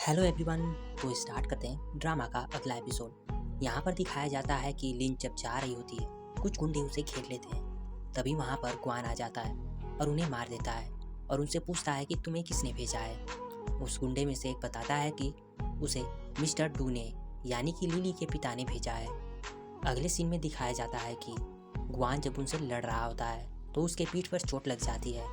Hello everyone. तो start करते हैं ड्रामा का अगला एपिसोड। यहाँ पर दिखाया जाता है कि लिन जब जा रही होती है, कुछ गुंडे उसे घेर लेते हैं। तभी वहाँ पर गुआन आ जाता है और उन्हें मार देता है और उनसे पूछता है कि तुम्हें किसने भेजा है। उस गुंडे में से एक बताता है कि उसे मिस्टर डू ने यानी कि लिली के पिता ने भेजा है। अगले सीन में दिखाया जाता है कि गुआन जब उनसे लड़ रहा होता है तो उसके पीठ पर चोट लग जाती है,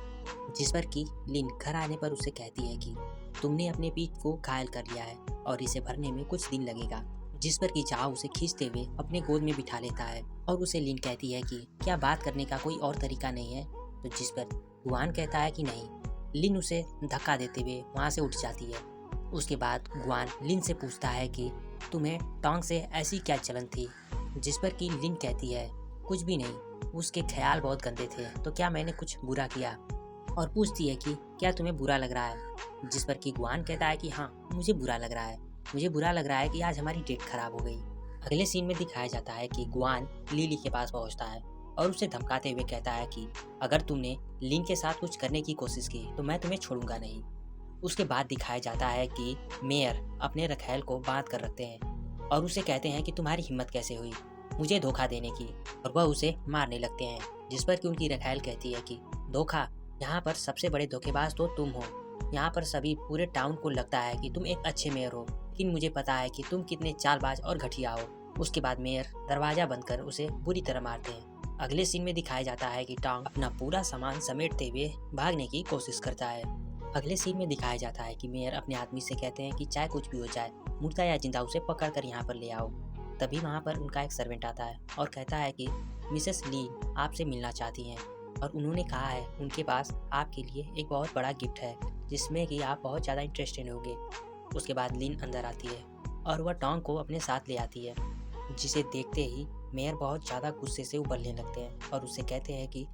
जिस पर कि लिन घर आने पर उसे कहती है कि तुमने अपने पीठ को घायल कर लिया है और इसे भरने में कुछ दिन लगेगा। जिस पर कि जाओ उसे खींचते हुए अपने गोद में बिठा लेता है और उसे लिन कहती है कि क्या बात करने का कोई और तरीका नहीं है। तो जिस पर गुआन कहता है कि नहीं। लिन उसे धक्का देते हुए वहाँ से उठ जाती है। उसके बाद गुआन लिन से पूछता है कि तुम्हें टोंग से ऐसी क्या जलन थी। जिस पर कि लिन कहती है कुछ भी नहीं, उसके ख्याल बहुत गंदे थे, तो क्या मैंने कुछ बुरा किया। और पूछती है कि क्या तुम्हें बुरा लग रहा है। जिस पर कि गुआन कहता है कि हाँ, मुझे बुरा लग रहा है। मुझे बुरा लग रहा है कि आज हमारी डेट खराब हो गई। अगले सीन में दिखाया जाता है कि गुआन लिली के पास पहुंचता है और उसे धमकाते हुए कहता है कि अगर तुमने लिन के साथ कुछ करने की कोशिश की तो मैं तुम्हें छोड़ूंगा नहीं। उसके बाद दिखाया जाता है कि मेयर अपने रखैल को बांध कर रखते हैं और उसे कहते हैं कि तुम्हारी हिम्मत कैसे हुई मुझे धोखा देने की, और वह उसे मारने लगते हैं। जिस पर कि उनकी रखैल कहती है कि धोखा, यहाँ पर सबसे बड़े धोखेबाज तो तुम हो। यहाँ पर सभी पूरे टाउन को लगता है कि तुम एक अच्छे मेयर हो, लेकिन मुझे पता है कि तुम कितने चालबाज और घटिया हो। उसके बाद मेयर दरवाजा बंद कर उसे बुरी तरह मारते हैं। अगले सीन में दिखाया जाता है कि टोंग अपना पूरा सामान समेटते हुए भागने की कोशिश करता है। अगले सीन में दिखाया जाता है कि मेयर अपने आदमी से कहते हैं कि चाहे कुछ भी हो जाए, मुर्दा या जिंदा उसे पकड़ कर यहाँ पर ले आओ। तभी वहाँ पर उनका एक सर्वेंट आता है और कहता है कि मिसेस ली आपसे मिलना चाहती हैं और उन्होंने कहा है उनके पास आपके लिए एक बहुत बड़ा गिफ्ट है जिसमें कि आप बहुत ज़्यादा इंटरेस्टेड होंगे। उसके बाद लिन अंदर आती है और वह टोंग को अपने साथ ले आती है, जिसे देखते ही मेयर बहुत ज़्यादा गुस्से से उबलने लगते हैं और उससे कहते हैं कि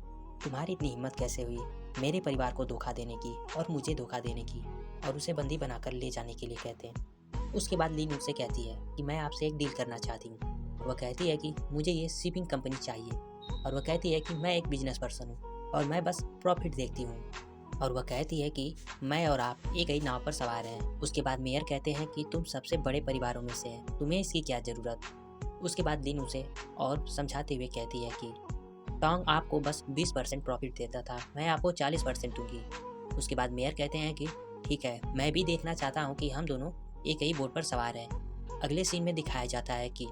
तुम्हारी इतनी हिम्मत कैसे हुई मेरे परिवार को धोखा देने की और मुझे धोखा देने की, और उसे बंदी बनाकर ले जाने के लिए कहते हैं। उसके बाद लिन उससे कहती है कि मैं आपसे एक डील करना चाहती हूँ। वह कहती है कि मुझे ये शिपिंग कंपनी चाहिए, और वह कहती है कि मैं एक बिजनेस पर्सन हूँ और मैं बस प्रॉफिट देखती हूँ। और वह कहती है कि मैं और आप एक ही नाव पर सवार हैं। उसके बाद मेयर कहते हैं कि तुम सबसे बड़े परिवारों में से हैं, तुम्हें इसकी क्या ज़रूरत। उसके बाद लिन उसे और समझाते हुए कहती है कि टोंग आपको बस 20% प्रॉफिट देता था, मैं आपको 40% दूंगी। उसके बाद मेयर कहते हैं कि ठीक है, मैं भी देखना चाहता हूँ कि हम दोनों एक ही बोट पर सवार हैं। अगले सीन में दिखाया जाता है कि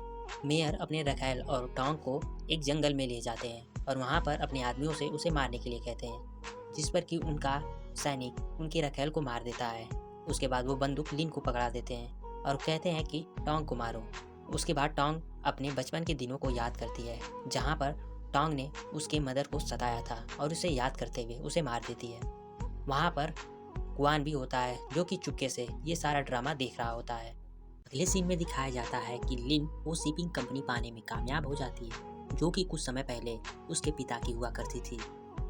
मेयर अपने रखैल और टोंग को एक जंगल में ले जाते हैं और वहाँ पर अपने आदमियों से उसे मारने के लिए कहते हैं, जिस पर कि उनका सैनिक उनके रखैल को मार देता है। उसके बाद वो बंदूक लिन को पकड़ा देते हैं और कहते हैं कि टोंग को मारो। उसके बाद टोंग अपने बचपन के दिनों को याद करती है, जहाँ पर टोंग ने उसके मदर को सताया था और उसे याद करते हुए उसे मार देती है। वहाँ पर गुआन भी होता है जो कि चुपके से ये सारा ड्रामा देख रहा होता है। अगले सीन में दिखाया जाता है कि लिन वो शिपिंग कंपनी पाने में कामयाब हो जाती है जो कि कुछ समय पहले उसके पिता की हुआ करती थी।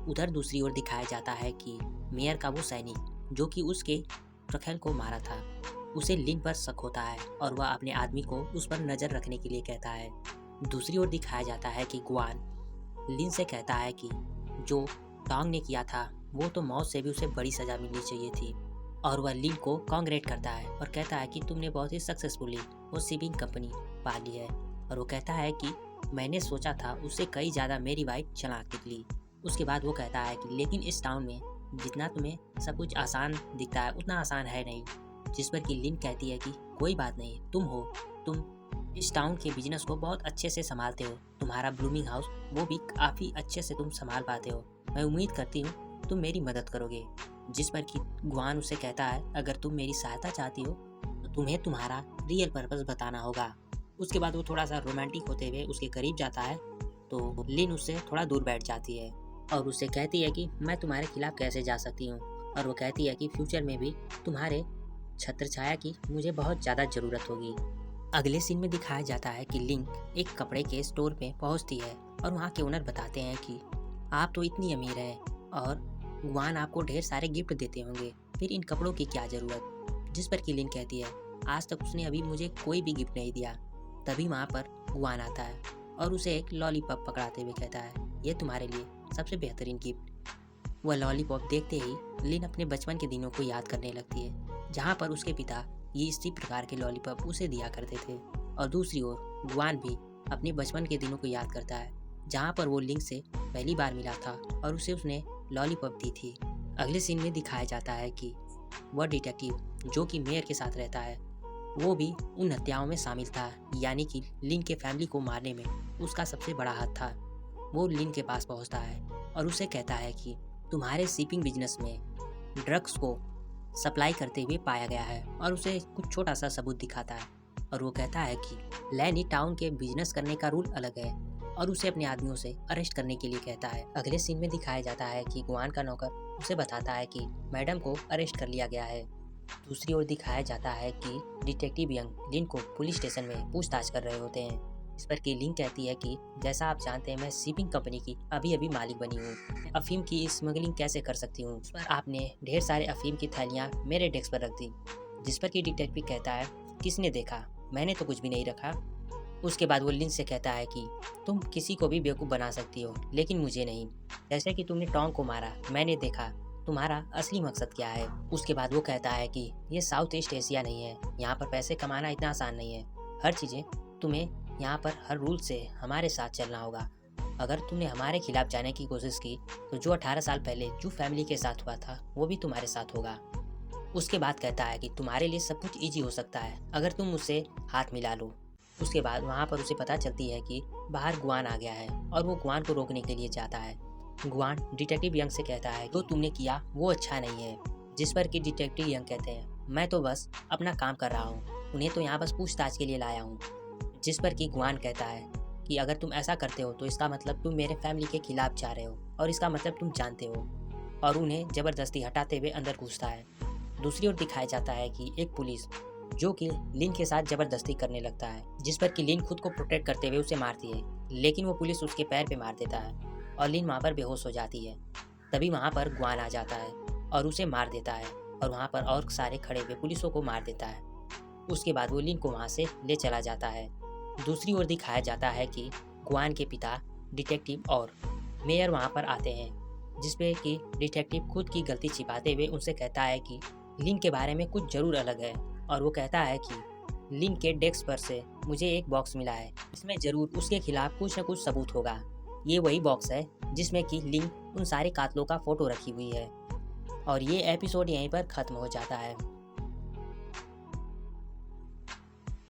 उधर दूसरी ओर दिखाया जाता है कि मेयर का वो सैनिक जो कि उसके रखैल को मारा था, उसे लिन पर शक होता है और वह अपने आदमी को उस पर नज़र रखने के लिए कहता है। दूसरी ओर दिखाया जाता है कि गुआन लिन से कहता है कि जो टोंग ने किया था वो तो मौत से भी उसे बड़ी सज़ा मिलनी चाहिए थी, और वह लिन को कांग्रेट करता है और कहता है कि तुमने बहुत ही सक्सेसफुली वो शिपिंग कंपनी पाली है। और वो कहता है कि मैंने सोचा था उससे कई ज़्यादा मेरी वाइफ चालाक निकली। उसके बाद वो कहता है कि लेकिन इस टाउन में जितना तुम्हें सब कुछ आसान दिखता है उतना आसान है नहीं। जिस पर कि लिन कहती है कि कोई बात नहीं, तुम हो, तुम इस टाउन के बिजनेस को बहुत अच्छे से संभालते हो, तुम्हारा ब्लूमिंग हाउस वो भी काफ़ी अच्छे से तुम संभाल पाते हो, मैं उम्मीद करती हूँ तुम मेरी मदद करोगे। जिस पर कि गुआन उसे कहता है अगर तुम मेरी सहायता चाहती हो तो तुम्हें तुम्हारा रियल पर्पस बताना होगा। उसके बाद वो थोड़ा सा रोमांटिक होते हुए उसके करीब जाता है तो लिन उससे थोड़ा दूर बैठ जाती है और उससे कहती है कि मैं तुम्हारे खिलाफ कैसे जा सकती हूँ, और वो कहती है कि फ्यूचर में भी तुम्हारे छत्र छाया की मुझे बहुत ज़्यादा ज़रूरत होगी। अगले सीन में दिखाया जाता है कि लिंक एक कपड़े के स्टोर में पहुंचती है और वहां के ओनर बताते हैं कि आप तो इतनी अमीर हैं और गुआन आपको ढेर सारे गिफ्ट देते होंगे, फिर इन कपड़ों की क्या ज़रूरत। जिस पर कि लिन कहती है आज तक उसने अभी मुझे कोई भी गिफ्ट नहीं दिया। तभी वहाँ पर गुआन आता है और उसे एक लॉलीपॉप पकड़ाते हुए कहता है ये तुम्हारे लिए सबसे बेहतरीन गिफ्ट। वह लॉलीपॉप देखते ही लिन अपने बचपन के दिनों को याद करने लगती है, जहाँ पर उसके पिता ये इसी प्रकार के लॉलीपॉप उसे दिया करते थे। और दूसरी ओर गुआन भी अपने बचपन के दिनों को याद करता है, जहाँ पर वो लिंक से पहली बार मिला था और उसे उसने लॉलीपॉप दी थी। अगले सीन में दिखाया जाता है कि वह डिटेक्टिव जो कि मेयर के साथ रहता है, वो भी उन हत्याओं में शामिल था, यानी कि लिन के फैमिली को मारने में उसका सबसे बड़ा हाथ था। वो लिन के पास पहुंचता है और उसे कहता है कि तुम्हारे शिपिंग बिजनेस में ड्रग्स को सप्लाई करते हुए पाया गया है, और उसे कुछ छोटा सा सबूत दिखाता है। और वो कहता है कि लैनी टाउन के बिजनेस करने का रूल अलग है, और उसे अपने आदमियों से अरेस्ट करने के लिए कहता है। अगले सीन में दिखाया जाता है कि गुआन का नौकर उसे बताता है कि मैडम को अरेस्ट कर लिया गया है। दूसरी ओर दिखाया जाता है कि डिटेक्टिव यंग लिन को पुलिस स्टेशन में पूछताछ कर रहे होते हैं। इस पर कि लिन कहती है कि जैसा आप जानते हैं, मैं शिपिंग कंपनी की अभी मालिक बनी हूँ, अफीम की स्मगलिंग कैसे कर सकती हूँ। इस पर आपने ढेर सारे अफीम की थैलियाँ मेरे डेस्क पर रख दी। जिस पर कि डिटेक्टिव कहता है, किसने देखा, मैंने तो कुछ भी नहीं रखा। उसके बाद वो लिन से कहता है कि तुम किसी को भी बेवकूफ़ बना सकती हो, लेकिन मुझे नहीं। जैसे कि तुमने टॉम को मारा, मैंने देखा तुम्हारा असली मकसद क्या है। उसके बाद वो कहता है कि ये साउथ ईस्ट एशिया नहीं है, यहाँ पर पैसे कमाना इतना आसान नहीं है। हर चीज़ें तुम्हें यहाँ पर हर रूल से हमारे साथ चलना होगा। अगर तुमने हमारे खिलाफ जाने की कोशिश की तो जो 18 साल पहले जो फैमिली के साथ हुआ था वो भी तुम्हारे साथ होगा। उसके बाद कहता है कि तुम्हारे लिए सब कुछ ईजी हो सकता है अगर तुम मुझसे हाथ मिला लो। उसके बाद वहाँ पर उसे पता चलती है कि बाहर गुआन आ गया है और वो गुआन को रोकने के लिए जाता है। गुआन डिटेक्टिव यंग से कहता है जो तुमने किया वो अच्छा नहीं है। जिस पर कि डिटेक्टिव यंग कहते हैं, मैं तो बस अपना काम कर रहा हूँ, उन्हें तो यहाँ बस पूछताछ के लिए लाया हूँ। जिस पर कि गुआन कहता है कि अगर तुम ऐसा करते हो तो इसका मतलब तुम मेरे फैमिली के खिलाफ जा रहे हो, और इसका मतलब तुम जानते हो। और उन्हें ज़बरदस्ती हटाते हुए अंदर घुसता है। दूसरी ओर दिखाया जाता है कि एक पुलिस जो कि लिन के साथ ज़बरदस्ती करने लगता है, जिस पर कि लिन खुद को प्रोटेक्ट करते हुए उसे मारती है, लेकिन वो पुलिस उसके पैर पे मार देता है और लिन वहाँ पर बेहोश हो जाती है। तभी वहाँ पर गुआन आ जाता है और उसे मार देता है, और वहाँ पर और सारे खड़े हुए पुलिसों को मार देता है। उसके बाद वो लिन को वहाँ से ले चला जाता है। दूसरी ओर दिखाया जाता है कि गुआन के पिता डिटेक्टिव और मेयर वहाँ पर आते हैं, जिसपे कि डिटेक्टिव खुद की गलती छिपाते हुए उनसे कहता है कि लिन के बारे में कुछ ज़रूर अलग है। और वो कहता है कि लिन के डेस्क पर से मुझे एक बॉक्स मिला है, इसमें ज़रूर उसके खिलाफ कुछ न कुछ सबूत होगा। ये वही बॉक्स है जिसमें कि लिन उन सारे कातलों का फ़ोटो रखी हुई है। और ये एपिसोड यहीं पर ख़त्म हो जाता है।